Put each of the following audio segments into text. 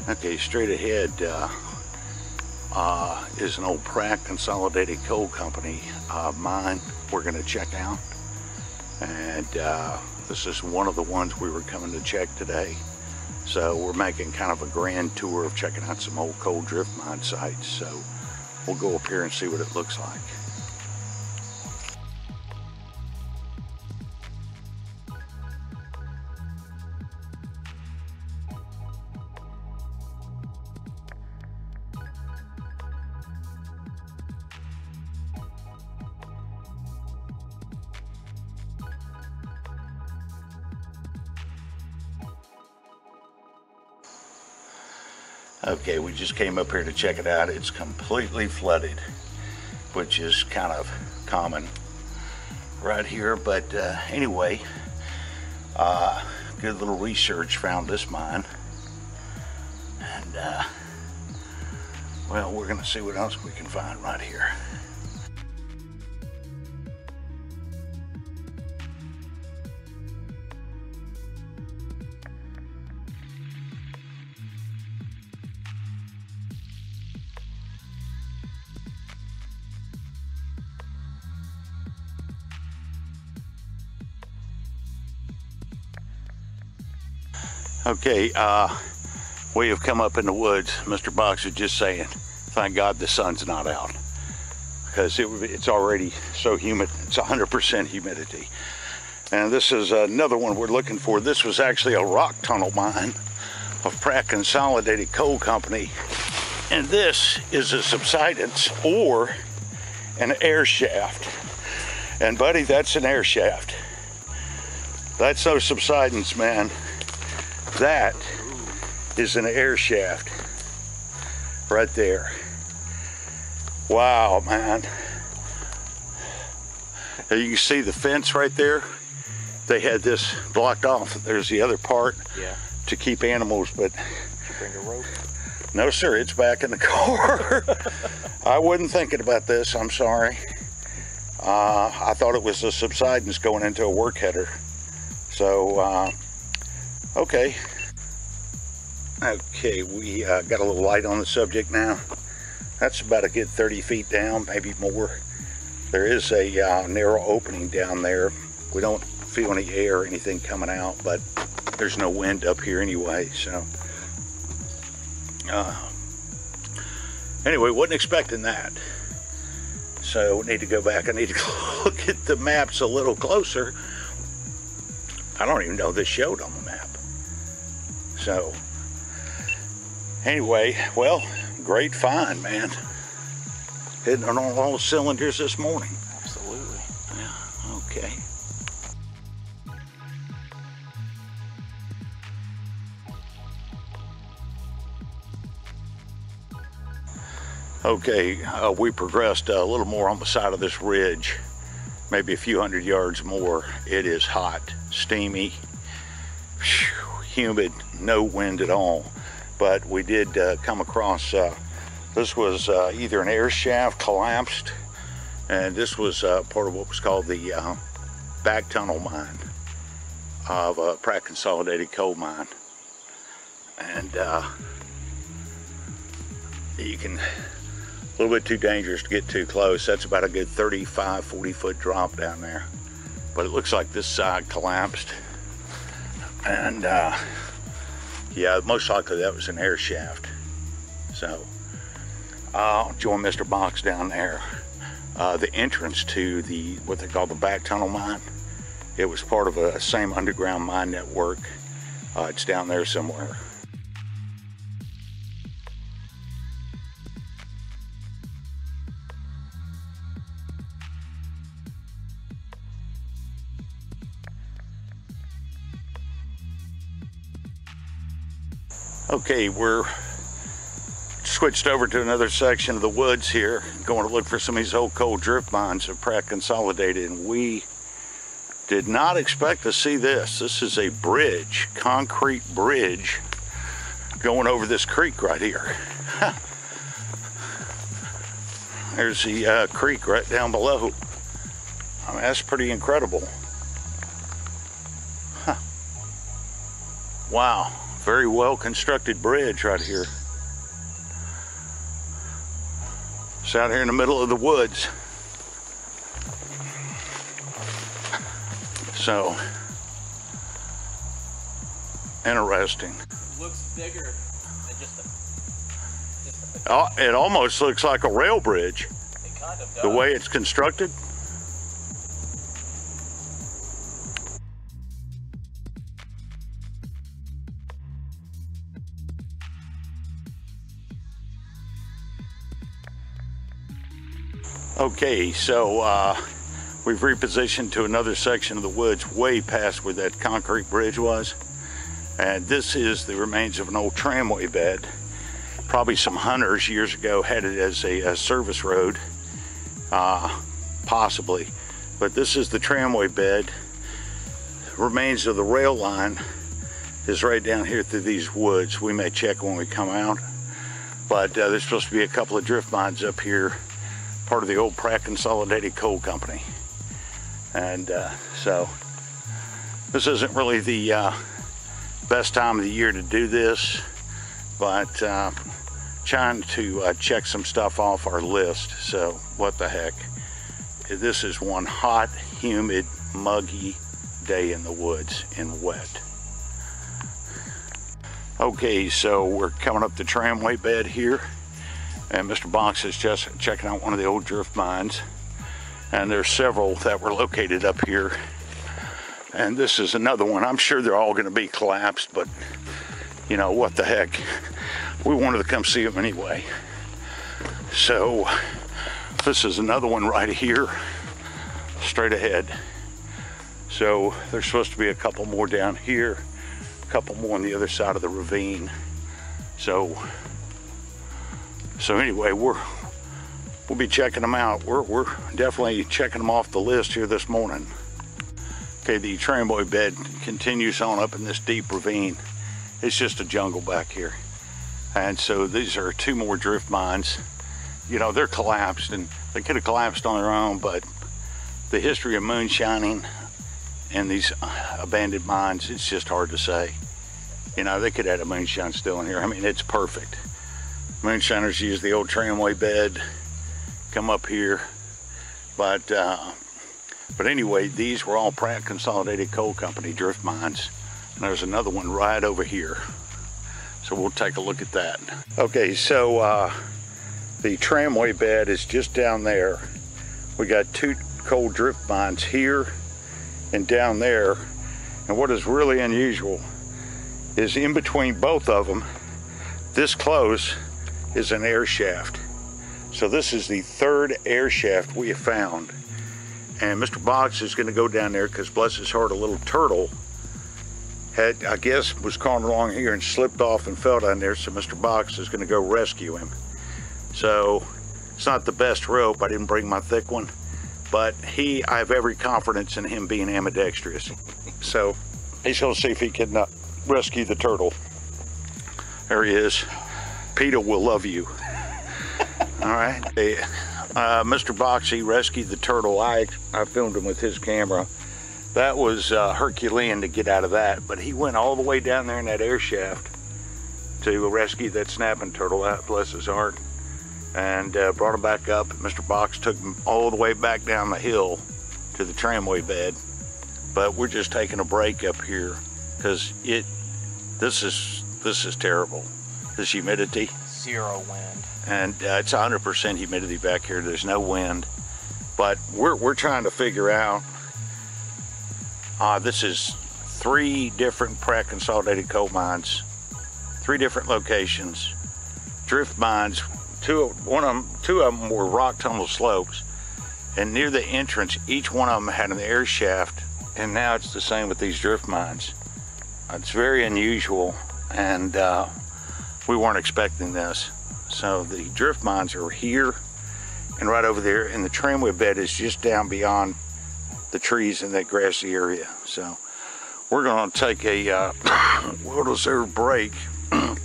Okay, straight ahead is an old Pratt Consolidated Coal Company mine we're going to check out. And this is one of the ones we were coming to check today. So we're making kind of a grand tour of checking out some old coal drift mine sites. So we'll go up here and see what it looks like. Okay, we just came up here to check it out. It's completely flooded, which is kind of common right here. But anyway, good little research found this mine. And well, we're gonna see what else we can find right here. Okay, we have come up in the woods. Mr. Box is just saying, thank God the sun's not out, because it's already so humid. It's 100% humidity. And this is another one we're looking for. This was actually a rock tunnel mine of Pratt Consolidated Coal Company. And this is a subsidence or an air shaft. And buddy, that's an air shaft. That's no subsidence, man. That is an air shaft right there. Wow, man. Now you can see the fence right there. They had this blocked off. There's the other part to keep animals, but bring a rope? No, sir, it's back in the car. I wasn't thinking about this, I'm sorry. I thought it was a subsidence going into a work header. So, okay. Okay, we got a little light on the subject now. That's about a good 30 feet down, maybe more. There is a narrow opening down there. We don't feel any air or anything coming out, but there's no wind up here anyway, so. Anyway, wasn't expecting that. So we need to go back. I need to look at the maps a little closer. I don't even know this showed on the map. So, anyway, well, great find, man. Hitting on all cylinders this morning. Absolutely. Yeah, okay. Okay, we progressed a little more on the side of this ridge, maybe a few hundred yards more. It is hot, steamy, humid, no wind at all. But we did come across, this was either an air shaft collapsed, and this was part of what was called the back tunnel mine of Pratt Consolidated Coal Mine. And you can, a little bit too dangerous to get too close. That's about a good 35, 40 foot drop down there. But it looks like this side collapsed. And yeah, most likely that was an air shaft. So I'll join Mr. Box down there. The entrance to the, what they call the back tunnel mine, it was part of a same underground mine network. It's down there somewhere. Okay, we're switched over to another section of the woods here, going to look for some of these old coal drift mines of Pratt Consolidated, and we did not expect to see this. This is a bridge, concrete bridge, going over this creek right here. There's the creek right down below. I mean, that's pretty incredible. Huh. Wow. very well constructed bridge right here. It's out here in the middle of the woods. So, interesting. Looks bigger than just It almost looks like a rail bridge. It kind of does. The way it's constructed. Okay, so we've repositioned to another section of the woods way past where that concrete bridge was. And this is the remains of an old tramway bed. Probably some hunters years ago had it as a service road, possibly. But this is the tramway bed. Remains of the rail line is right down here through these woods. We may check when we come out. But there's supposed to be a couple of drift mines up here, part of the old Pratt Consolidated Coal Company. And so this isn't really the best time of the year to do this, but trying to check some stuff off our list. So what the heck, this is one hot, humid, muggy day in the woods and wet. Okay, so we're coming up the tramway bed here, and Mr. Box is just checking out one of the old drift mines, and there's several that were located up here. And this is another one. I'm sure they're all going to be collapsed, but you know, what the heck. We wanted to come see them anyway. So this is another one right here, straight ahead. So there's supposed to be a couple more down here, a couple more on the other side of the ravine. So anyway, we'll be checking them out. We're definitely checking them off the list here this morning. Okay, the tramway bed continues on up in this deep ravine. It's just a jungle back here. And so these are two more drift mines. You know, they're collapsed, and they could have collapsed on their own, but the history of moonshining and these abandoned mines, it's just hard to say. You know, they could have had a moonshine still in here. I mean, it's perfect. Moonshiners use the old tramway bed, come up here, but anyway, these were all Pratt Consolidated Coal Company drift mines. And there's another one right over here. So we'll take a look at that. Okay, so the tramway bed is just down there. We got two coal drift mines here and down there. And what is really unusual is in between both of them, this close, is an air shaft. So this is the third air shaft we have found. And Mr. Box is going to go down there because, bless his heart, a little turtle had, I guess, was crawling along here and slipped off and fell down there. So Mr. Box is going to go rescue him. So it's not the best rope. I didn't bring my thick one, but I have every confidence in him being ambidextrous. So he's going to see if he can rescue the turtle. There he is. PETA will love you. All right. Mr. Boxy rescued the turtle. I filmed him with his camera. That was Herculean to get out of that, but he went all the way down there in that air shaft to rescue that snapping turtle out, bless his heart, and brought him back up. Mr. Box took him all the way back down the hill to the tramway bed. But we're just taking a break up here because this is terrible. This humidity. Zero wind. And it's 100% humidity back here. There's no wind, but we're trying to figure out. This is 3 different Pratt Consolidated coal mines, 3 different locations, drift mines. Two of them were rock tumble slopes, and near the entrance, each one of them had an air shaft. And now it's the same with these drift mines. It's very unusual, and we weren't expecting this. So the drift mines are here and right over there, and the tramway bed is just down beyond the trees in that grassy area. So we're going to take a well-deserved break, and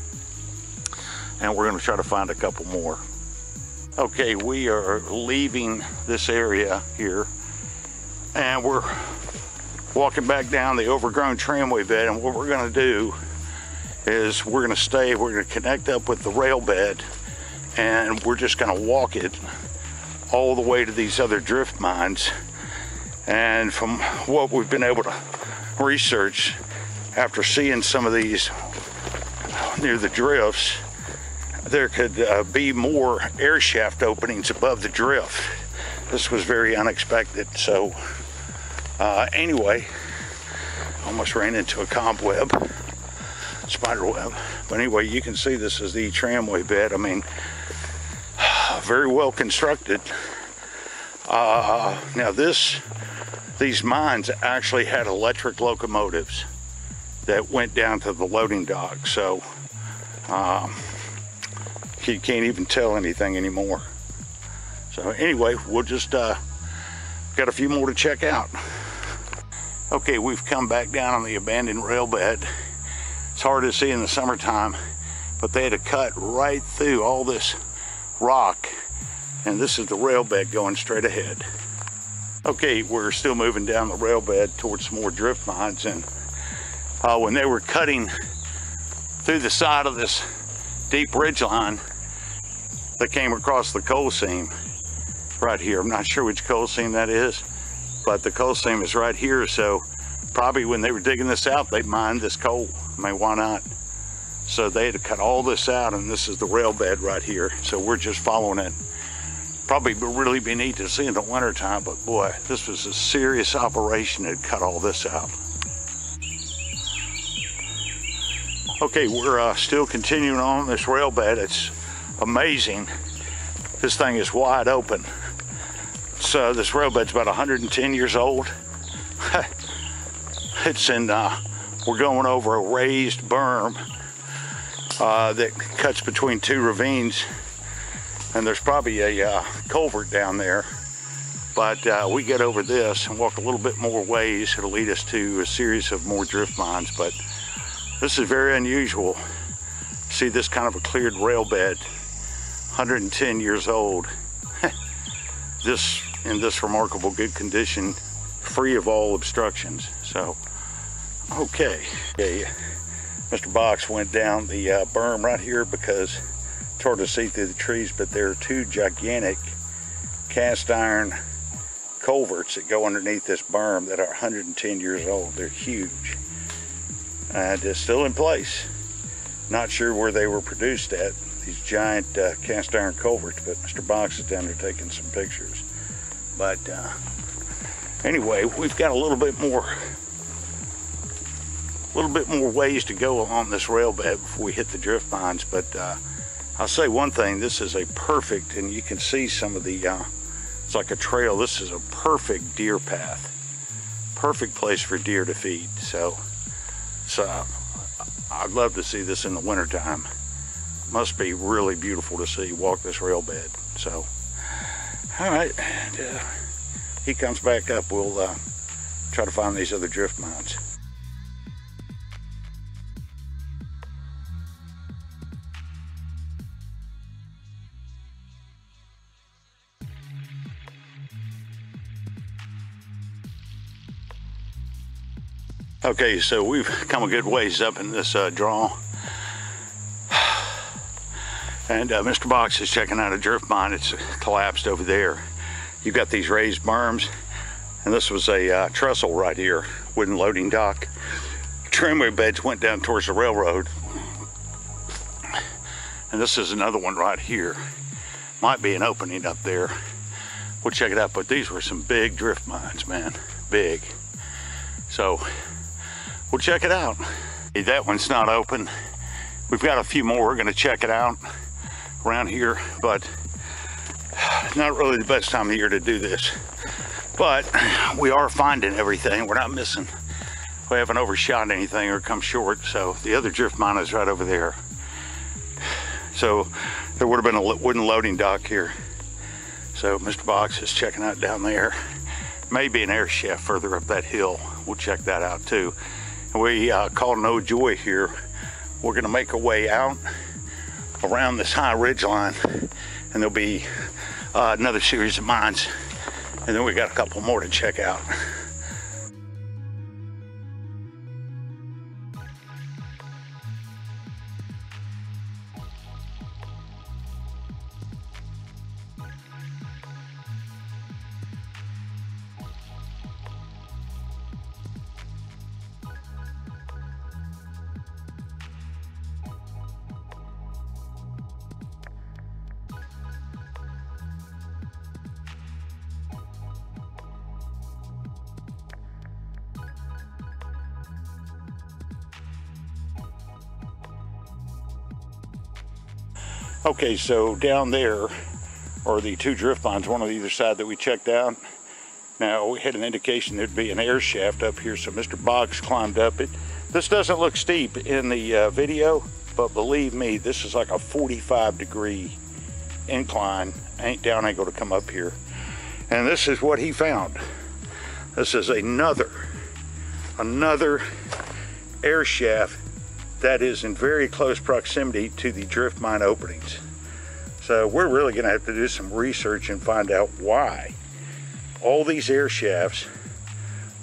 we're going to try to find a couple more. Okay, we are leaving this area here, and we're walking back down the overgrown tramway bed, and what we're going to do is we're gonna connect up with the rail bed, and we're just gonna walk it all the way to these other drift mines. And from what we've been able to research after seeing some of these near the drifts, there could be more air shaft openings above the drift. This was very unexpected. So anyway, almost ran into a cobweb, spider web. But anyway, you can see this is the tramway bed. I mean, very well constructed. Now these mines actually had electric locomotives that went down to the loading dock. So you can't even tell anything anymore. So anyway, we'll just got a few more to check out. Okay, we've come back down on the abandoned rail bed. It's hard to see in the summertime, but they had to cut right through all this rock, and this is the rail bed going straight ahead. Okay, we're still moving down the rail bed towards some more drift mines, and when they were cutting through the side of this deep ridge line, they came across the coal seam right here. I'm not sure which coal seam that is, but the coal seam is right here. So probably when they were digging this out, they mined this coal. I mean, why not? So they had to cut all this out, and this is the rail bed right here. So we're just following it. Probably really be neat to see in the winter time, but boy, this was a serious operation to cut all this out. Okay, we're still continuing on this rail bed. It's amazing. This thing is wide open. So this rail bed's about 110 years old. It's in, we're going over a raised berm that cuts between two ravines, and there's probably a culvert down there. But we get over this and walk a little bit more ways. It'll lead us to a series of more drift mines, but this is very unusual. See this kind of a cleared rail bed, 110 years old. This in this remarkable good condition, free of all obstructions. So, okay. Mr. Box went down the berm right here because it's hard to see through the trees, but there are two gigantic cast iron culverts that go underneath this berm that are 110 years old. They're huge. And it's still in place. Not sure where they were produced at, these giant cast iron culverts, but Mr. Box is down there taking some pictures. But anyway, we've got a little bit more ways to go along this rail bed before we hit the drift mines. But I'll say one thing, this is a perfect, and you can see some of the, it's like a trail. This is a perfect deer path. Perfect place for deer to feed. So I'd love to see this in the wintertime. Must be really beautiful to see, walk this rail bed. So, all right, and, he comes back up, we'll try to find these other drift mines. Okay, so we've come a good ways up in this draw. And Mr. Box is checking out a drift mine. It's collapsed over there. You've got these raised berms, and this was a trestle right here, wooden loading dock. Tramway beds went down towards the railroad. And this is another one right here. Might be an opening up there. We'll check it out, but these were some big drift mines, man, big. So we'll check it out. Hey, that one's not open. We've got a few more. We're gonna check it out around here, but not really the best time of year to do this. But we are finding everything. We're not missing. We haven't overshot anything or come short. So the other drift mine is right over there. So there would have been a wooden loading dock here. So Mr. Box is checking out down there. Maybe an air shaft further up that hill. We'll check that out too. And we call no joy here. We're gonna make our way out around this high ridge line, and there'll be another series of mines, and then we got a couple more to check out. Okay, so down there are the two drift mines, one on either side that we checked out. Now, we had an indication there'd be an air shaft up here, so Mr. Boggs climbed up it. This doesn't look steep in the video, but believe me, this is like a 45-degree incline. Ain't down angle to come up here. And this is what he found. This is another air shaft that is in very close proximity to the drift mine openings. So we're really gonna have to do some research and find out why all these air shafts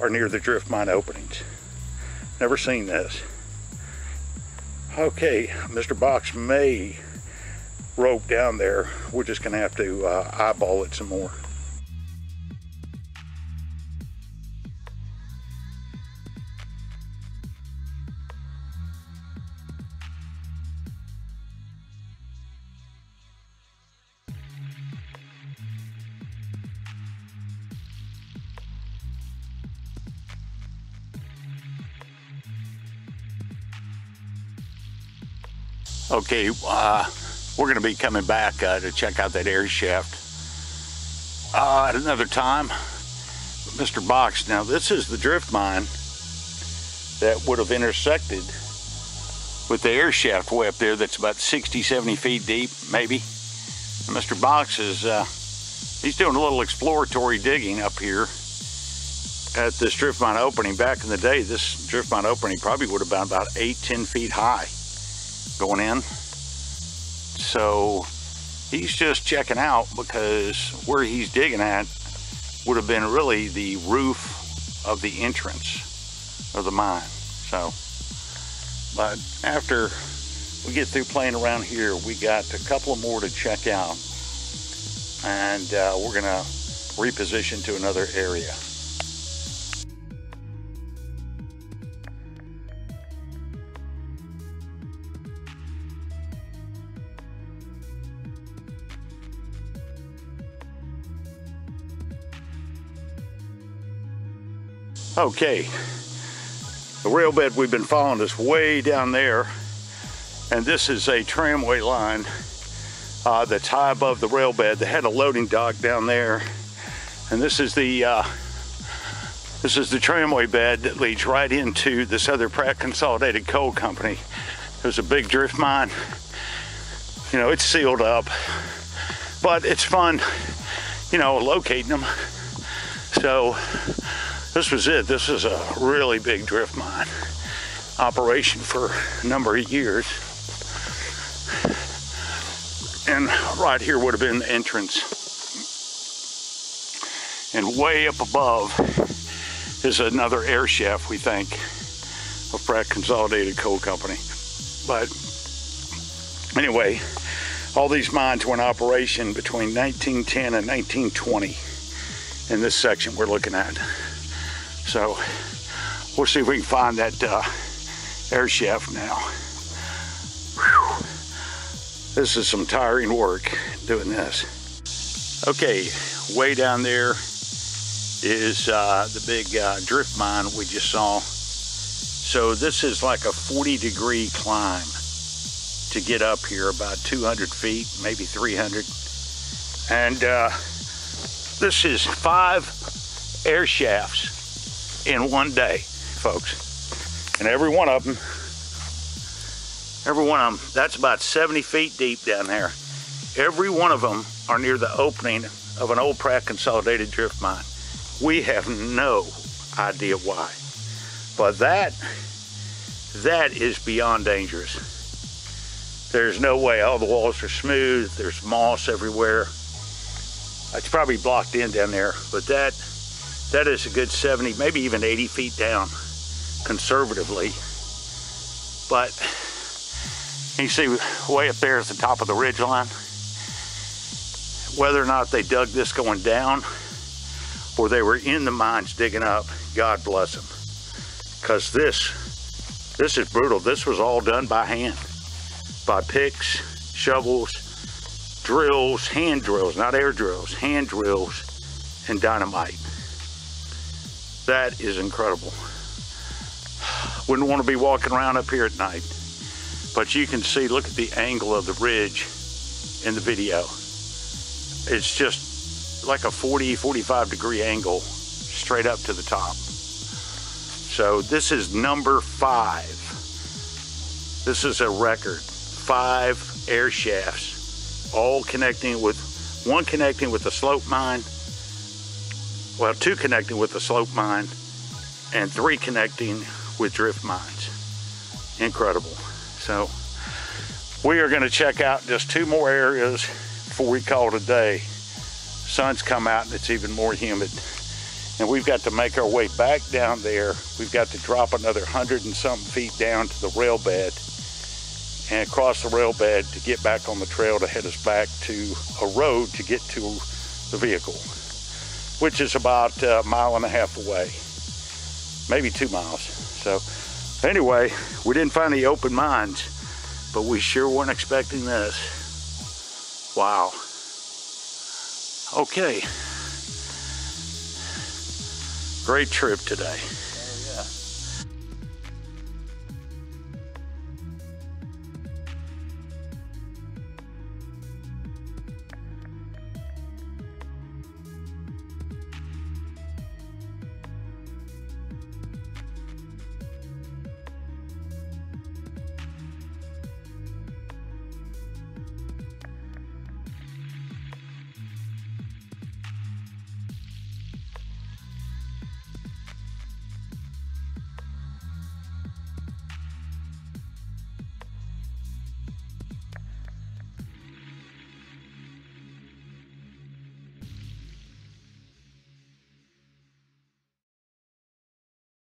are near the drift mine openings. Never seen this. Okay, Mr. Boggs may rope down there. We're just gonna have to eyeball it some more. Okay, we're going to be coming back to check out that air shaft at another time. Mr. Boggs, now this is the drift mine that would have intersected with the air shaft way up there that's about 60, 70 feet deep, maybe. And Mr. Boggs is, he's doing a little exploratory digging up here at this drift mine opening. Back in the day, this drift mine opening probably would have been about 8, 10 feet high going in. So he's just checking out, because where he's digging at would have been really the roof of the entrance of the mine. So, but after we get through playing around here, we got a couple more to check out, and we're gonna reposition to another area. Okay, the rail bed we've been following is way down there, and this is a tramway line that's high above the rail bed. They had a loading dock down there, and this is the tramway bed that leads right into this other Pratt Consolidated Coal Company. There's a big drift mine. You know, it's sealed up, but it's fun, you know, locating them. So this was it. This is a really big drift mine operation for a number of years. And right here would have been the entrance. And way up above is another air shaft, we think, of Pratt Consolidated Coal Company. But anyway, all these mines were in operation between 1910 and 1920 in this section we're looking at. So we'll see if we can find that air shaft now. Whew. This is some tiring work doing this. Okay, way down there is the big drift mine we just saw. So this is like a 40-degree climb to get up here, about 200 feet, maybe 300. And this is 5 air shafts in one day, folks. And every one of them, that's about 70 feet deep down there. Every one of them are near the opening of an old Pratt Consolidated drift mine. We have no idea why. But that is beyond dangerous. There's no way. All the walls are smooth. There's moss everywhere. It's probably blocked in down there, but that is a good 70, maybe even 80 feet down, conservatively. But you see way up there at the top of the ridge line, whether or not they dug this going down or they were in the mines digging up, God bless them. Because this is brutal. This was all done by hand, by picks, shovels, drills, hand drills, not air drills, hand drills, and dynamite. That is incredible. Wouldn't want to be walking around up here at night. But you can see, look at the angle of the ridge in the video. It's just like a 45 degree angle straight up to the top. So this is number 5. This is a record. 5 air shafts, all connecting with, one connecting with the slope mine, well, 2 connecting with the slope mine, and 3 connecting with drift mines. Incredible. So we are going to check out just 2 more areas before we call it a day. Sun's come out and it's even more humid. And we've got to make our way back down there. We've got to drop another 100 and something feet down to the rail bed and cross the rail bed to get back on the trail to head us back to a road to get to the vehicle, which is about a mile and a half away, maybe 2 miles. So anyway, we didn't find the open mines, but we sure weren't expecting this. Wow. Okay. Great trip today.